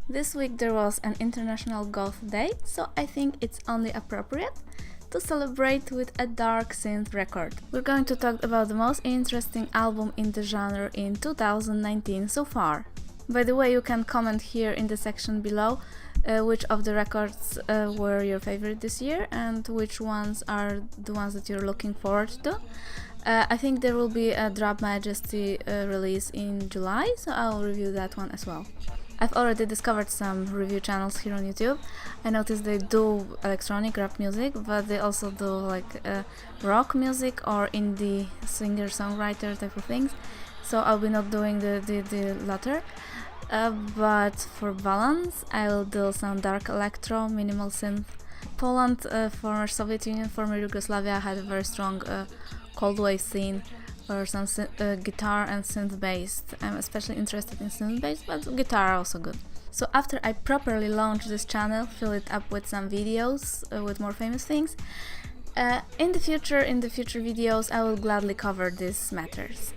This week there was an International Goth Day, so I think it's only appropriate to celebrate with a dark synth record. We're going to talk about the most interesting album in the genre in 2019 so far. By the way, you can comment here in the section below which of the records were your favorite this year and which ones are the ones that you're looking forward to. I think there will be a Drop Majesty release in July, so I'll review that one as well. I've already discovered some review channels here on YouTube. I noticed they do electronic rap music, but they also do like rock music or indie singer-songwriter type of things. So I'll be not doing the latter. But for balance, I will do some dark electro, minimal synth. Poland, former Soviet Union, former Yugoslavia, had a very strong cold wave scene, or some guitar and synth based. I'm especially interested in synth based, but guitar also good. So after I properly launch this channel, fill it up with some videos with more famous things, in the future videos I will gladly cover these matters.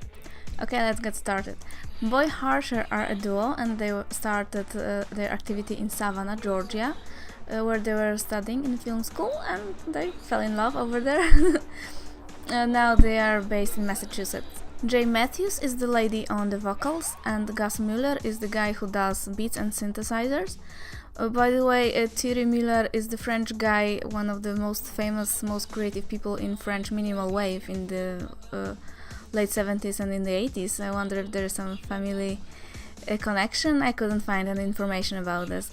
Okay, let's get started. Boy Harsher are a duo, and they started their activity in Savannah, Georgia, where they were studying in film school, and they fell in love over there. Now they are based in Massachusetts. Jay Matthews is the lady on the vocals, and Gus Muller is the guy who does beats and synthesizers. By the way, Thierry Muller is the French guy, one of the most famous, most creative people in French minimal wave in the late 70s and in the 80s. I wonder if there is some family connection. I couldn't find any information about this.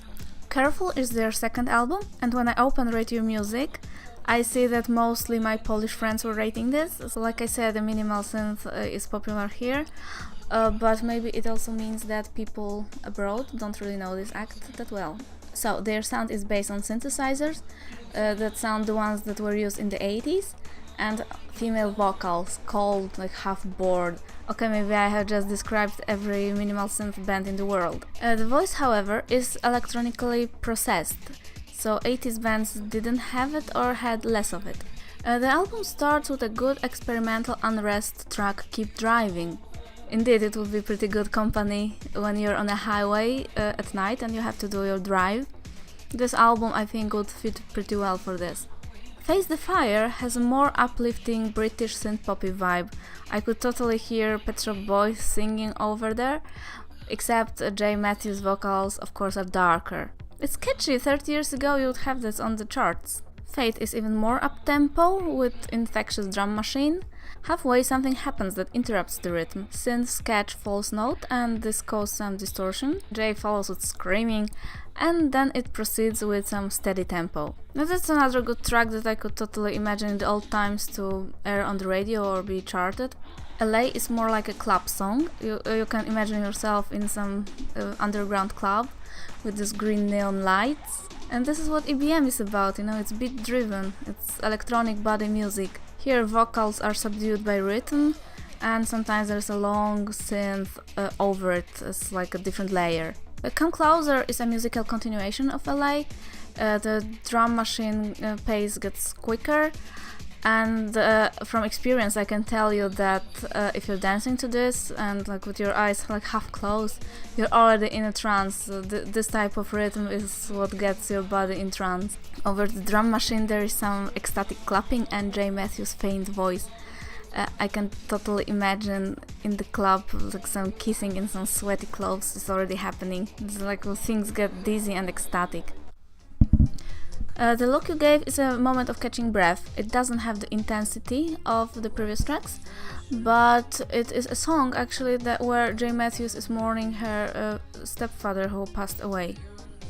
Careful is their second album, and when I open Rate Your Music, I see that mostly my Polish friends were rating this. So like I said, the minimal synth is popular here, but maybe it also means that people abroad don't really know this act that well. So their sound is based on synthesizers that sound the ones that were used in the 80s, and female vocals, cold, like half bored. Okay, maybe I have just described every minimal synth band in the world. The voice, however, is electronically processed, so 80s bands didn't have it or had less of it. The album starts with a good experimental unrest track, Keep Driving. Indeed, it would be pretty good company when you're on a highway at night and you have to do your drive. This album, I think, would fit pretty well for this. Face the Fire has a more uplifting British synth-poppy vibe. I could totally hear Pet Shop Boys singing over there, except Jay Matthews' vocals, of course, are darker. It's catchy. 30 years ago you would have this on the charts. Fate is even more up-tempo, with infectious drum machine. Halfway something happens that interrupts the rhythm. Synths catch false note and this causes some distortion. Jay follows with screaming, and then it proceeds with some steady tempo. Now that's another good track that I could totally imagine in the old times to air on the radio or be charted. LA is more like a club song. You can imagine yourself in some underground club with this green neon lights. And this is what EBM is about, it's beat driven, it's electronic body music. Here vocals are subdued by rhythm, and sometimes there's a long synth over it as like a different layer. Come Closer is a musical continuation of LA. The drum machine pace gets quicker, and from experience I can tell you that if you're dancing to this and like with your eyes like half closed, you're already in a trance. This type of rhythm is what gets your body in trance. Over the drum machine there is some ecstatic clapping and Jay Matthews' faint voice. I can totally imagine in the club like some kissing in some sweaty clothes is already happening. It's like when things get dizzy and ecstatic. The look you gave is a moment of catching breath. It doesn't have the intensity of the previous tracks, but it is a song actually where Jay Matthews is mourning her stepfather who passed away.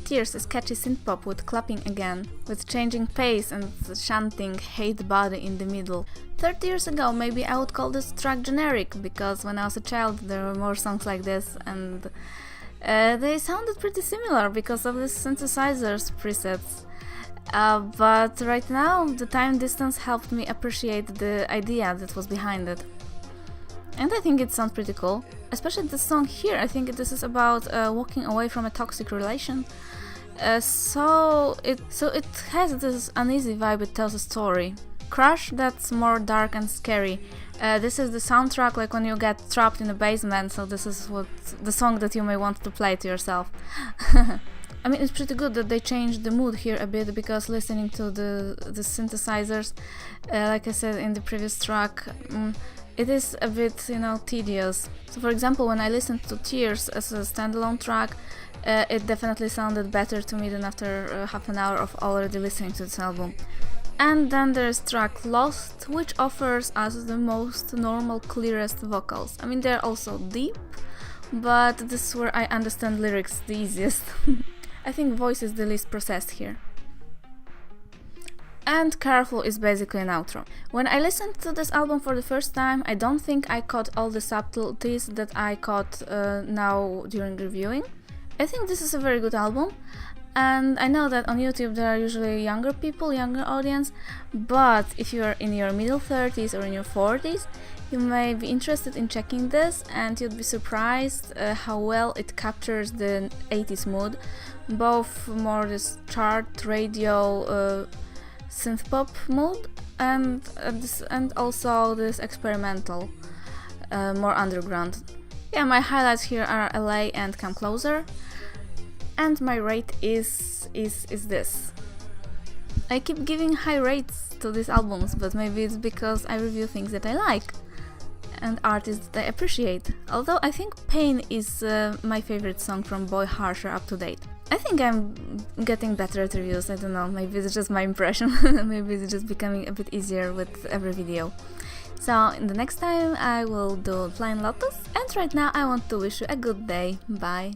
Tears is catchy synth-pop with clapping again, with changing pace and chanting "hate body" in the middle. 30 years ago maybe I would call this track generic, because when I was a child there were more songs like this, and they sounded pretty similar because of the synthesizers presets. But right now the time distance helped me appreciate the idea that was behind it. And I think it sounds pretty cool. Especially the song here, I think this is about walking away from a toxic relation. So it has this uneasy vibe, it tells a story. Crush, that's more dark and scary. This is the soundtrack like when you get trapped in a basement, so this is what the song that you may want to play to yourself. I mean, it's pretty good that they changed the mood here a bit, because listening to the synthesizers, like I said in the previous track, it is a bit, you know, tedious. So for example, when I listened to Tears as a standalone track, it definitely sounded better to me than after half an hour of already listening to this album. And then there's track Lost, which offers us the most normal, clearest vocals. I mean, they're also deep, but this is where I understand lyrics the easiest. I think voice is the least processed here. And Careful is basically an outro. When I listened to this album for the first time, I don't think I caught all the subtleties that I caught now during reviewing. I think this is a very good album, and I know that on YouTube there are usually younger people, younger audience, but if you are in your middle 30s or in your 40s, you may be interested in checking this, and you'd be surprised how well it captures the 80s mood, both more this chart, radio, synth pop mood, and also this experimental, more underground. Yeah, my highlights here are LA and Come Closer, and my rate is this. I keep giving high rates to these albums, but maybe it's because I review things that I like and artists that I appreciate. Although I think Pain is my favorite song from Boy Harsher up to date. I think I'm getting better at reviews, I don't know, maybe it's just my impression, maybe it's just becoming a bit easier with every video. So in the next time I will do Flying Lotus, and right now I want to wish you a good day. Bye!